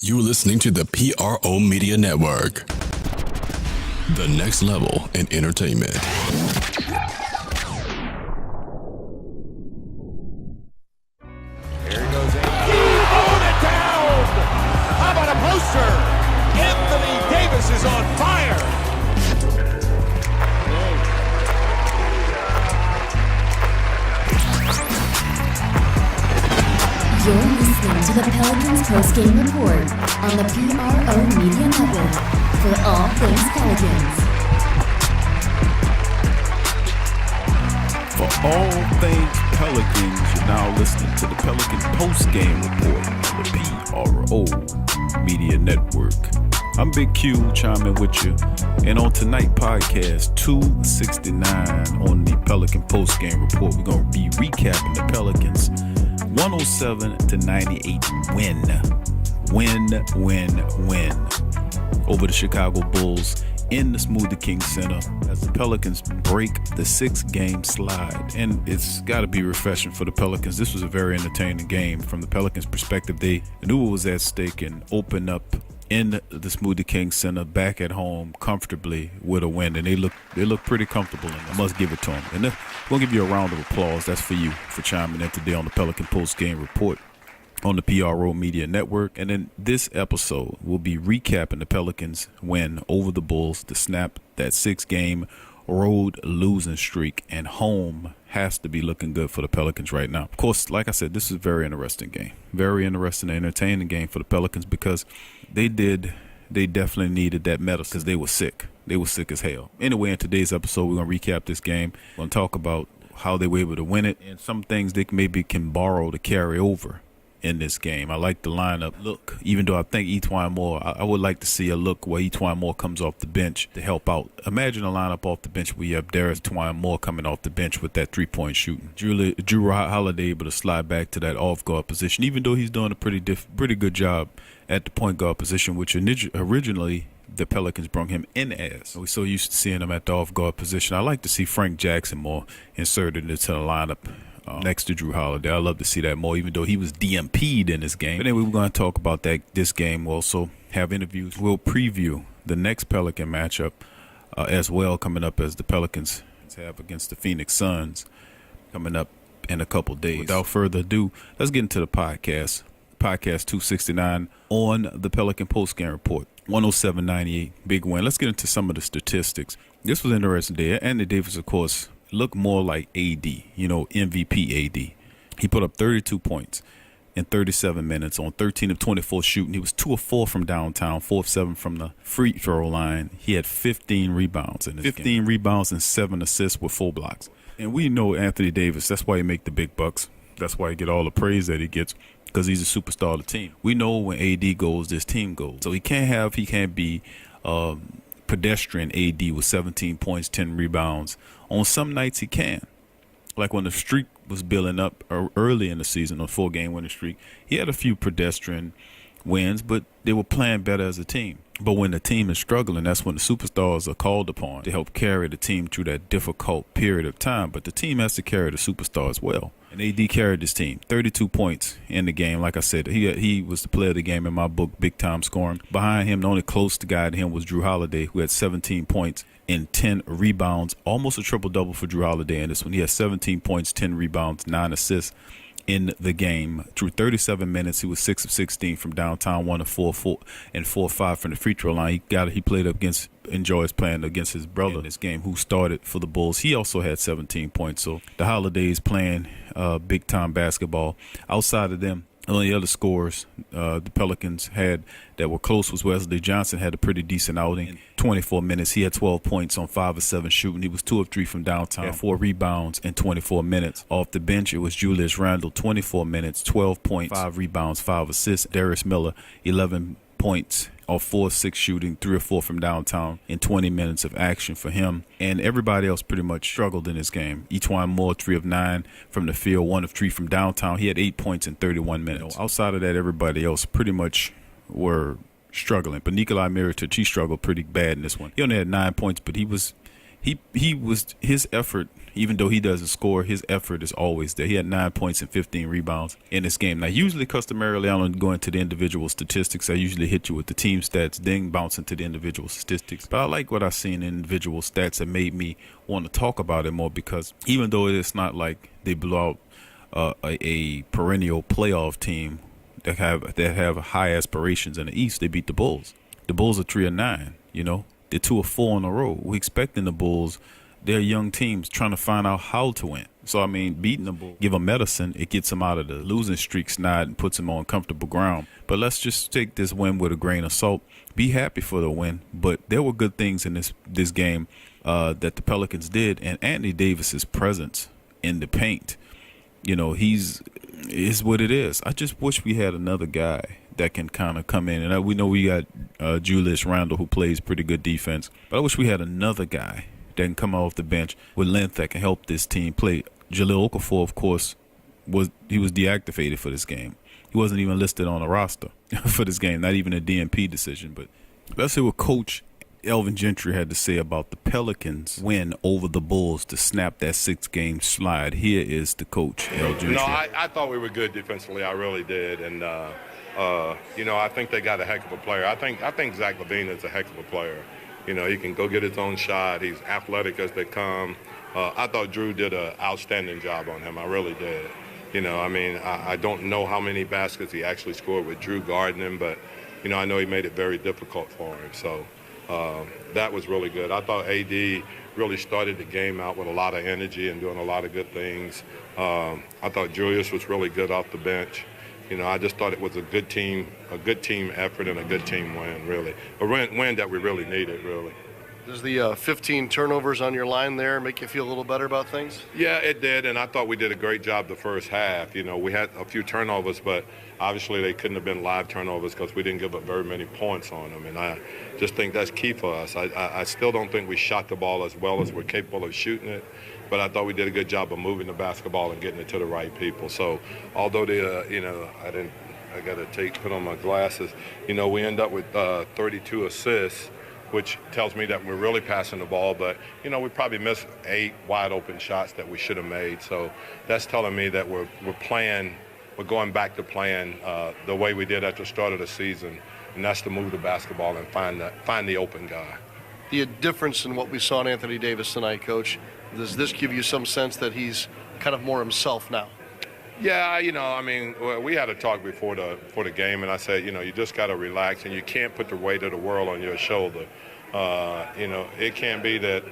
You're listening to the PRO Media Network, the next level in entertainment. Here he goes in. Mowing it down! How about a poster? Anthony Davis is on fire! You're listening to the Pelicans Postgame Report on the PRO Media Network for all things Pelicans. For all things Pelicans, you're now listening to the Pelican Postgame Report on the PRO Media Network. I'm Big Q, chiming with you. And on tonight's podcast, 269 on the Pelican Postgame Report, we're going to be recapping the Pelicans' 107-98 win over the Chicago Bulls in the Smoothie King Center as the Pelicans break the 6-game slide. And it's got to be refreshing for the Pelicans. This was a very entertaining game from the Pelicans' perspective. They knew what was at stake and opened up in the Smoothie King Center back at home comfortably with a win, and they look pretty comfortable in this. I must give it to them. And we're going to give you a round of applause. That's for you for chiming in today on the Pelican Post Game Report on the PRO Media Network. And in this episode, we'll be recapping the Pelicans' win over the Bulls to snap that 6-game road losing streak, and home has to be looking good for the Pelicans right now. Of course, like I said, this is a very interesting game. Very interesting and entertaining game for the Pelicans because they definitely needed that medicine because they were sick. They were sick as hell. Anyway, in today's episode, we're going to recap this game. We're going to talk about how they were able to win it and some things they maybe can borrow to carry over in this game. I like the lineup look, even though I think Etwine Moore, I would like to see a look where Etwine Moore comes off the bench to help out. Imagine a lineup off the bench where you have Darius Etwine Moore coming off the bench with that 3-point shooting. Drew Holiday able to slide back to that off guard position, even though he's doing a pretty good job at the point guard position, which originally the Pelicans brought him in as. We're so used to seeing him at the off guard position. I like to see Frank Jackson more inserted into the lineup next to Drew Holiday. I love to see that more, even though he was DMP'd in this game. But anyway, we're going to talk about this game. We'll also have interviews. We'll preview the next Pelican matchup as well, coming up as the Pelicans have against the Phoenix Suns coming up in a couple days. Without further ado, let's get into the podcast. Podcast 269 on the Pelican Postgame Report. 107-98, big win. Let's get into some of the statistics. This was interesting day. Anthony Davis, of course, looked more like AD, MVP AD. He put up 32 points in 37 minutes on 13 of 24 shooting. He was 2 of 4 from downtown, 4 of 7 from the free throw line. He had 15 rebounds in this 15 game. Rebounds and 7 assists with 4 blocks. And we know Anthony Davis, that's why he make the big bucks. That's why he get all the praise that he gets, because he's a superstar of the team. We know when AD goes, this team goes. So he can't be pedestrian AD with 17 points, 10 rebounds. On some nights he can. Like when the streak was building up early in the season, a 4-game winning streak, he had a few pedestrian wins, but they were playing better as a team. But when the team is struggling, that's when the superstars are called upon to help carry the team through that difficult period of time. But the team has to carry the superstar as well. And AD carried his team. 32 points in the game. Like I said, he was the player of the game in my book, big time scoring. Behind him, the only close guy to him was Drew Holiday, who had 17 points and 10 rebounds. Almost a triple-double for Drew Holiday in this one. He had 17 points, 10 rebounds, 9 assists in the game. Through 37 minutes, he was 6 of 16 from downtown, 1 of 4 and 4 of 5 from the free throw line. He played enjoys playing against his brother in this game, who started for the Bulls. He also had 17 points. So the Holidays playing big time basketball. Outside of them, the only other scores the Pelicans had that were close was Wesley Johnson. Had a pretty decent outing. 24 minutes. He had 12 points on 5 of 7 shooting. He was 2 of 3 from downtown. Had 4 rebounds in 24 minutes. Off the bench, it was Julius Randle, 24 minutes, 12 points, 5 rebounds, 5 assists. Darius Miller, 11 points off 4 of 6 shooting, 3 or 4 from downtown in 20 minutes of action for him. And everybody else pretty much struggled in this game. Etwine Moore, 3 of 9 from the field, 1 of 3 from downtown. He had 8 points in 31 minutes. Outside of that, everybody else pretty much were struggling. But Nikolai Mirotic, he struggled pretty bad in this one. He only had 9 points, but he was he was his effort. Even though he doesn't score, his effort is always there. He had 9 points and 15 rebounds in this game. Now, usually, customarily, I don't go into the individual statistics. I usually hit you with the team stats, then bounce into the individual statistics. But I like what I seen in individual stats that made me want to talk about it more, because even though it's not like they blew out a perennial playoff team that have high aspirations in the East, they beat the Bulls. The Bulls are 3-9. You know, they're 2-4 in a row. We're expecting the Bulls. They're young teams trying to find out how to win. So, I mean, beating the Bulls, give them medicine, it gets them out of the losing streak snide and puts them on comfortable ground. But let's just take this win with a grain of salt. Be happy for the win. But there were good things in this game that the Pelicans did. And Anthony Davis's presence in the paint, you know, is what it is. I just wish we had another guy that can kind of come in. And we know we got Julius Randle, who plays pretty good defense. But I wish we had another guy that can come off the bench with length that can help this team play. Jahlil Okafor, of course, was deactivated for this game. He wasn't even listed on the roster for this game, not even a DNP decision. But let's see what Coach Elvin Gentry had to say about the Pelicans' win over the Bulls to snap that 6-game slide. Here is the coach, El Gentry. No, I thought we were good defensively. I really did. And, you know, I think they got a heck of a player. I think Zach LaVine is a heck of a player. You know, he can go get his own shot. He's athletic as they come. I thought Drew did an outstanding job on him. I really did. You know, I mean, I don't know how many baskets he actually scored with Drew guarding him, but, you know, I know he made it very difficult for him. So that was really good. I thought AD really started the game out with a lot of energy and doing a lot of good things. I thought Julius was really good off the bench. You know, I just thought it was a good team effort and a good team win, really. A win that we really needed, really. Does the 15 turnovers on your line there make you feel a little better about things? Yeah, it did, and I thought we did a great job the first half. You know, we had a few turnovers, but obviously they couldn't have been live turnovers because we didn't give up very many points on them, and I just think that's key for us. I still don't think we shot the ball as well as we're capable of shooting it, but I thought we did a good job of moving the basketball and getting it to the right people. So although you know, I got to put on my glasses. You know, we end up with 32 assists, which tells me that we're really passing the ball, but, you know, we probably missed 8 wide open shots that we should have made. So that's telling me that we're going back to playing the way we did at the start of the season, and that's to move the basketball and find the open guy. The difference in what we saw in Anthony Davis tonight, Coach, does this give you some sense that he's kind of more himself now? Yeah, you know, I mean, we had a talk before the game, and I said, you know, you just got to relax, and you can't put the weight of the world on your shoulder. You know, it can't be that,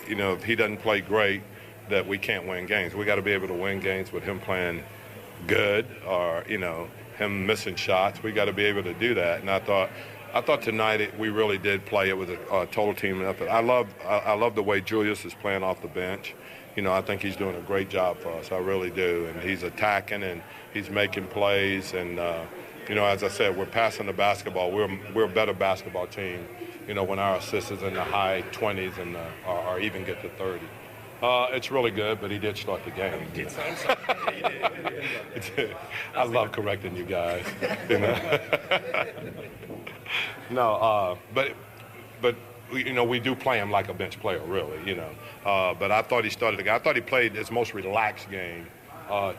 you know, if he doesn't play great, that we can't win games. We got to be able to win games with him playing good or, you know, him missing shots. We got to be able to do that. And I thought tonight we really did play. It was a total team effort. I love the way Julius is playing off the bench. You know, I think he's doing a great job for us. I really do. And he's attacking and he's making plays. And, you know, as I said, we're passing the basketball. We're a better basketball team, you know, when our assists is in the high 20s and or even get to 30. It's really good, but he did start the game. He did. I love correcting you guys. You know? No, but you know, we do play him like a bench player, really, you know. But I thought he started the game. I thought he played his most relaxed game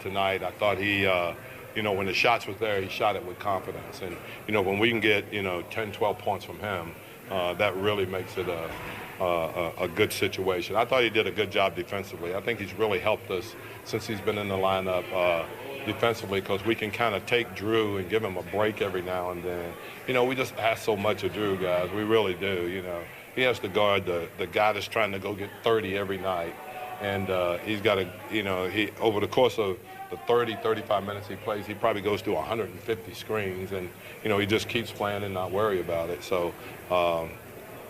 tonight. I thought he, you know, when the shots was there, he shot it with confidence. And, you know, when we can get, you know, 10, 12 points from him, that really makes it a good situation. I thought he did a good job defensively. I think he's really helped us since he's been in the lineup defensively, because we can kind of take Drew and give him a break every now and then. You know, we just ask so much of Drew, guys. We really do, you know. He has to guard the guy that's trying to go get 30 every night. And he's got to, you know, over the course of the 30, 35 minutes he plays, he probably goes through 150 screens. And, you know, he just keeps playing and not worry about it. So,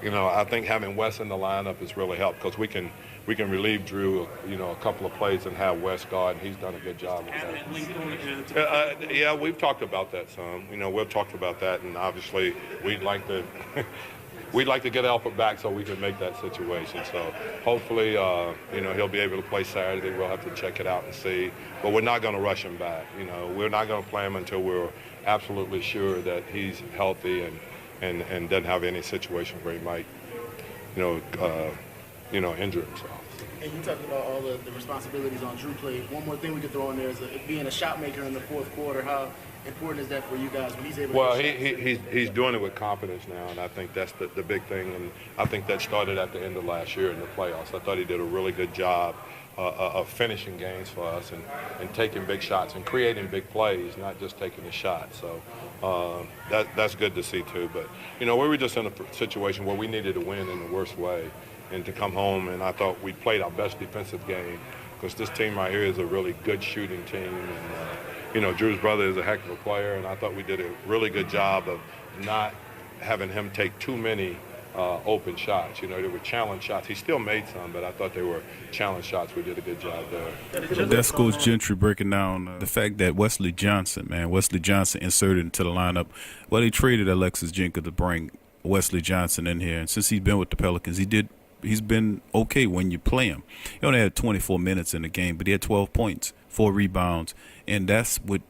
you know, I think having Wes in the lineup has really helped, because we can relieve Drew, you know, a couple of plays and have Wes guard, and he's done a good job with that. Yeah, we've talked about that some. You know, we've talked about that, and obviously we'd like to get Alfred back so we can make that situation. So hopefully, you know, he'll be able to play Saturday. We'll have to check it out and see. But we're not going to rush him back. You know, we're not going to play him until we're absolutely sure that he's healthy and doesn't have any situation where he might, you injure himself. And you talked about all the responsibilities on Drew plate. One more thing we could throw in there is being a shot maker in the fourth quarter. How important is that for you guys when he's able Well, to he's doing it with confidence now, and I think that's the big thing. And I think that started at the end of last year in the playoffs. I thought he did a really good job of finishing games for us and taking big shots and creating big plays, not just taking a shot. So that's good to see, too. But, we were just in a situation where we needed to win in the worst way and to come home, and I thought we played our best defensive game because this team right here is a really good shooting team. And, Drew's brother is a heck of a player, and I thought we did a really good job of not having him take too many open shots. They were challenge shots. He still made some, but I thought they were challenge shots. We did a good job there. That's Coach Gentry breaking down the fact that Wesley Johnson inserted into the lineup. Well, they traded Alexis Jenkins to bring Wesley Johnson in here, and since he's been with the Pelicans, he's been okay when you play him. He only had 24 minutes in the game, but he had 12 points, 4 rebounds, and that's what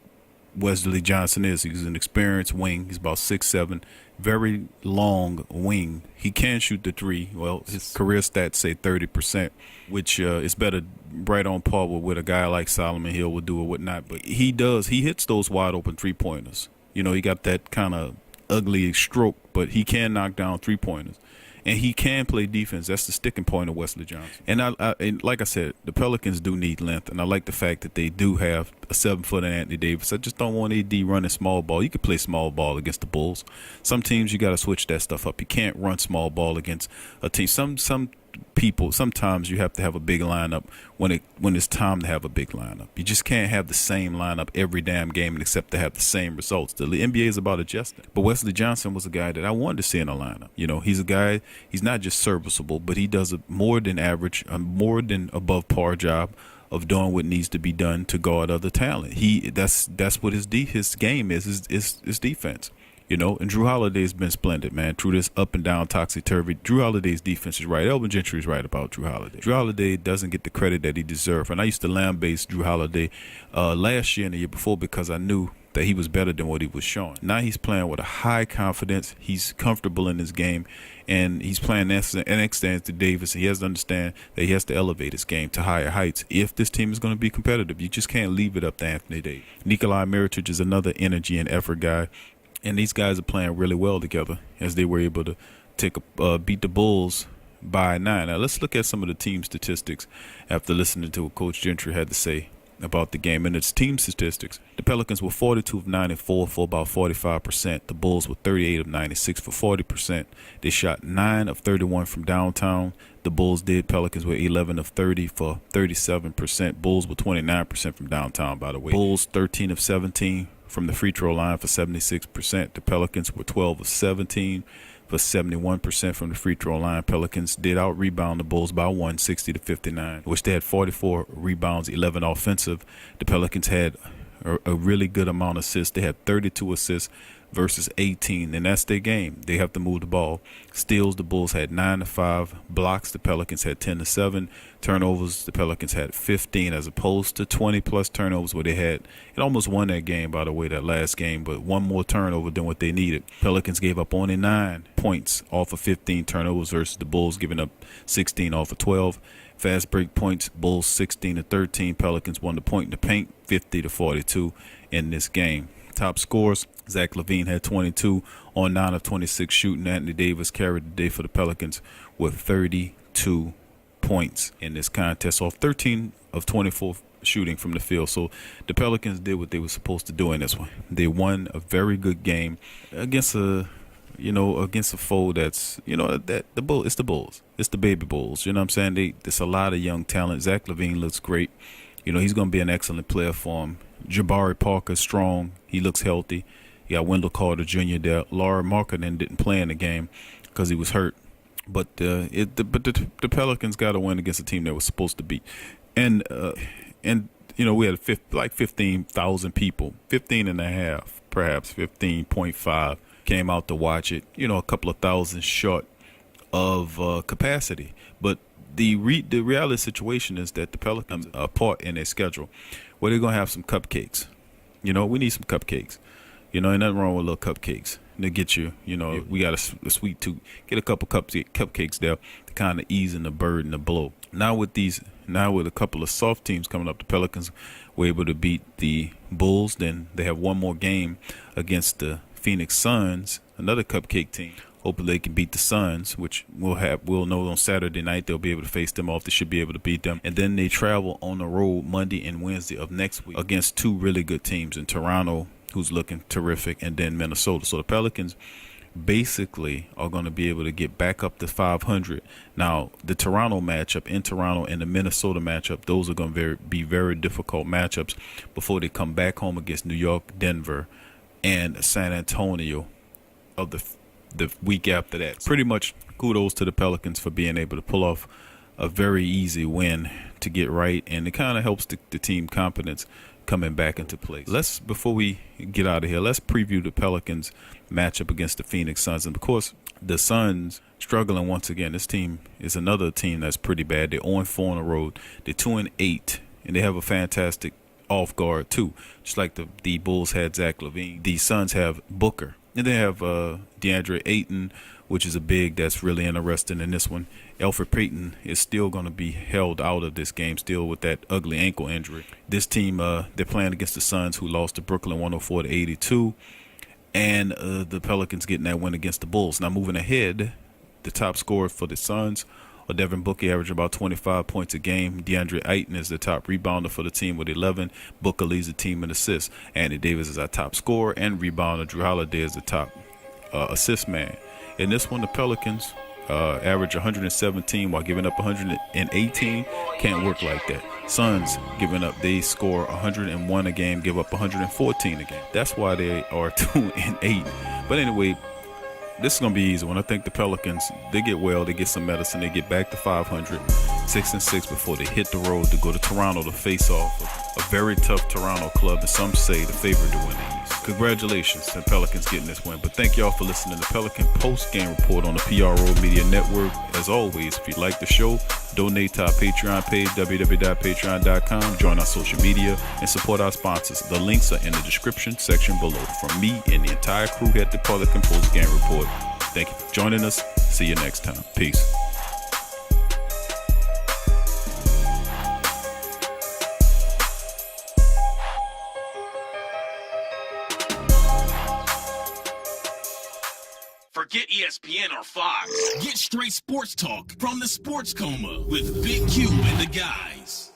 Wesley Johnson is. He's an experienced wing. He's about 6'7", very long wing. He can shoot the three. Well, his career stats say 30%, which is better, right on par with what a guy like Solomon Hill would do or whatnot. But he hits those wide open three-pointers. He got that kind of ugly stroke, but he can knock down three-pointers. And he can play defense. That's the sticking point of Wesley Johnson. And like I said, the Pelicans do need length, and I like the fact that they do have a 7-footer Anthony Davis. I just don't want AD running small ball. You can play small ball against the Bulls. Some teams you got to switch that stuff up. You can't run small ball against a team. Sometimes you have to have a big lineup when it's time to have a big lineup. You just can't have the same lineup every damn game except to have the same results. The NBA is about adjusting. But Wesley Johnson was a guy that I wanted to see in a lineup. He's a guy, he's not just serviceable, but he does a more than average, a more than above par job of doing what needs to be done to guard other talent. That's what his game is defense. And Drew Holiday's been splendid, man, through this up and down topsy-turvy. Drew Holiday's defense is right. Elvin Gentry is right about Drew Holiday. Drew Holiday doesn't get the credit that he deserves. And I used to lambaste Drew Holiday last year and the year before because I knew that he was better than what he was showing. Now he's playing with a high confidence. He's comfortable in his game, and he's playing next to Anthony Davis. He has to understand that he has to elevate his game to higher heights if this team is going to be competitive. You just can't leave it up to Anthony Davis. Nikolai Mirotic is another energy and effort guy. And these guys are playing really well together as they were able to beat the Bulls by 9. Now, let's look at some of the team statistics after listening to what Coach Gentry had to say about the game. And it's team statistics. The Pelicans were 42 of 94 for about 45%. The Bulls were 38 of 96 for 40%. They shot 9 of 31 from downtown. The Bulls did. Pelicans were 11 of 30 for 37%. Bulls were 29% from downtown, by the way. Bulls 13 of 17 from the free throw line for 76%. The Pelicans were 12 of 17 for 71% from the free throw line. Pelicans did out-rebound the Bulls by 1, 60-59, which they had 44 rebounds, 11 offensive. The Pelicans had a really good amount of assists. They had 32 assists versus 18, and that's their game. They have to move the ball. Steals, the Bulls had 9-5. Blocks, the Pelicans had 10-7. Turnovers, the Pelicans had 15 as opposed to 20-plus turnovers where they had. It almost won that game, by the way, that last game, but one more turnover than what they needed. Pelicans gave up only 9 points off of 15 turnovers versus the Bulls giving up 16 off of 12. Fast break points, Bulls 16-13. Pelicans won the point in the paint, 50-42 in this game. Top scores, Zach LaVine had 22 on 9 of 26 shooting. Anthony Davis carried the day for the Pelicans with 32 points in this contest off 13 of 24 shooting from the field. So the Pelicans did what they were supposed to do in this one. They won a very good game against a foe that's, that the Bulls. It's the Bulls. It's the baby Bulls. You know what I'm saying? There's a lot of young talent. Zach LaVine looks great. He's going to be an excellent player for him. Jabari Parker's strong. He looks healthy. You got Wendell Carter Jr. there. Laurie Markkanen didn't play in the game because he was hurt. But the Pelicans got to win against a team that was supposed to beat. And we had 15,000 people, 15 and a half, perhaps 15.5 came out to watch it. A couple of thousand short of capacity. But the reality situation is that the Pelicans are part in their schedule where they're going to have some cupcakes. We need some cupcakes. Ain't nothing wrong with little cupcakes. to get you. We got a sweet tooth. Get a couple cupcakes there to kind of ease in the burden, the blow. Now with a couple of soft teams coming up, the Pelicans were able to beat the Bulls. Then they have one more game against the Phoenix Suns, another cupcake team. Hopefully they can beat the Suns, which we'll know on Saturday night. They'll be able to face them off. They should be able to beat them. And then they travel on the road Monday and Wednesday of next week against two really good teams in Toronto, who's looking terrific, and then Minnesota. So the Pelicans basically are going to be able to get back up to 500. Now, the Toronto matchup in Toronto and the Minnesota matchup, those are going to be very difficult matchups before they come back home against New York, Denver, and San Antonio of the week after that. Pretty much kudos to the Pelicans for being able to pull off a very easy win to get right, and it kind of helps the team confidence coming back into place. Before we get out of here, let's preview the Pelicans matchup against the Phoenix Suns. And of course, the Suns struggling once again. This team is another team that's pretty bad. They're 0-4 on the road. They're 2-8, and they have a fantastic off guard too. Just like the Bulls had Zach LaVine, the Suns have Booker. And they have DeAndre Ayton, which is a big that's really interesting in this one. Elfrid Payton is still going to be held out of this game, still with that ugly ankle injury. This team, they're playing against the Suns, who lost to Brooklyn 104-82. And the Pelicans getting that win against the Bulls. Now moving ahead, the top scorer for the Suns, Devin Booker, averaging about 25 points a game. DeAndre Ayton is the top rebounder for the team with 11. Booker leads the team in assists. Anthony Davis is our top scorer and rebounder. Drew Holiday is the top assist man. In this one, the Pelicans average 117 while giving up 118. Can't work like that. Suns giving up, they score 101 a game, give up 114 a game. That's why they are 2-8. But anyway, this is going to be easy one. I think the Pelicans, they get well, they get some medicine, they get back to 500, 6-6 before they hit the road to go to Toronto to face off a very tough Toronto club, and some say the favorite to win the East. Congratulations to the Pelicans getting this win. But thank y'all for listening to Pelican Postgame Report on the PRO Media Network. As always, if you like the show, donate to our Patreon page, www.patreon.com, join our social media, and support our sponsors. The links are in the description section below. From me and the entire crew here at the Pelican Postgame Report, thank you for joining us. See you next time. Peace. Forget ESPN or Fox. Get straight sports talk from the Sports Coma with Big Q and the guys.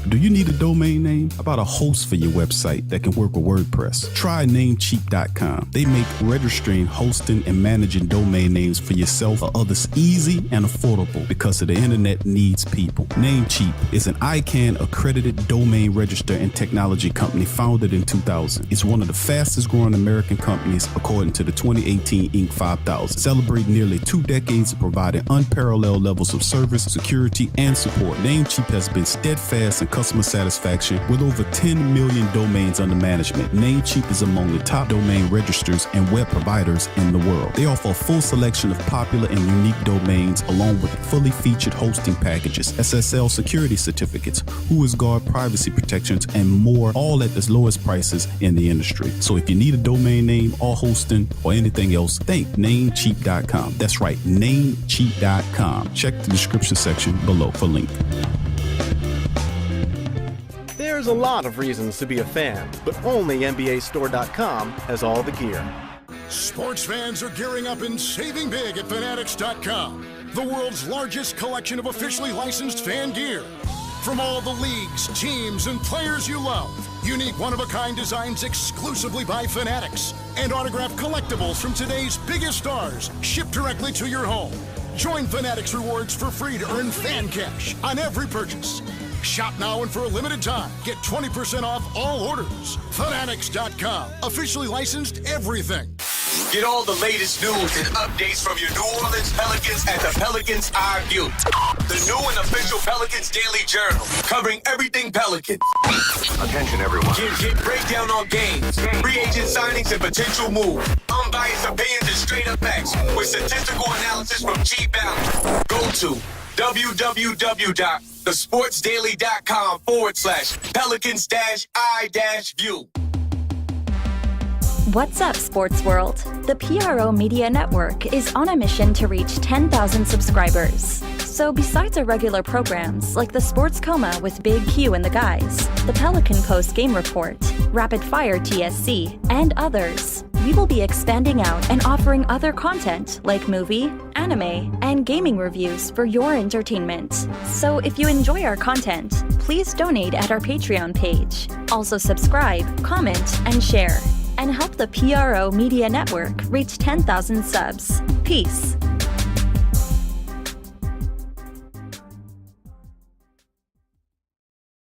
Do you need a domain name? How about a host for your website that can work with WordPress? Try Namecheap.com. They make registering, hosting, and managing domain names for yourself or others easy and affordable because the internet needs people. Namecheap is an ICANN accredited domain register and technology company founded in 2000. It's one of the fastest growing American companies according to the 2018 Inc. 5000, celebrating nearly 2 decades of providing unparalleled levels of service, security, and support. Namecheap has been steadfast in customer satisfaction with over 10 million domains under management. Namecheap is among the top domain registers and web providers in the world. They offer a full selection of popular and unique domains along with fully featured hosting packages, SSL security certificates, WhoisGuard privacy protections, and more, all at the lowest prices in the industry. So if you need a domain name or hosting or anything else, think Namecheap.com. That's right, Namecheap.com. Check the description section below for link. There's a lot of reasons to be a fan, but only NBAStore.com has all the gear. Sports fans are gearing up and saving big at Fanatics.com, the world's largest collection of officially licensed fan gear. From all the leagues, teams, and players you love, unique one-of-a-kind designs exclusively by Fanatics, and autographed collectibles from today's biggest stars shipped directly to your home. Join Fanatics Rewards for free to earn fan cash on every purchase. Shop now and for a limited time, get 20% off all orders. Fanatics.com, officially licensed everything. Get all the latest news and updates from your New Orleans Pelicans at the Pelicans Eye View, the new and official Pelicans Daily Journal, covering everything Pelicans. Attention, everyone. Get breakdown on games, free agent signings, and potential moves. Unbiased opinions and straight up facts with statistical analysis from G Balance. Go to www.thesportsdaily.com/Pelicans-I-View. What's up, sports world? The PRO Media Network is on a mission to reach 10,000 subscribers. So besides our regular programs like the Sports Coma with Big Q and the guys, the Pelican Postgame Report, Rapid Fire TSC, and others, we will be expanding out and offering other content like movie, anime, and gaming reviews for your entertainment. So if you enjoy our content, please donate at our Patreon page. Also subscribe, comment, and share. And help the PRO Media Network reach 10,000 subs. Peace.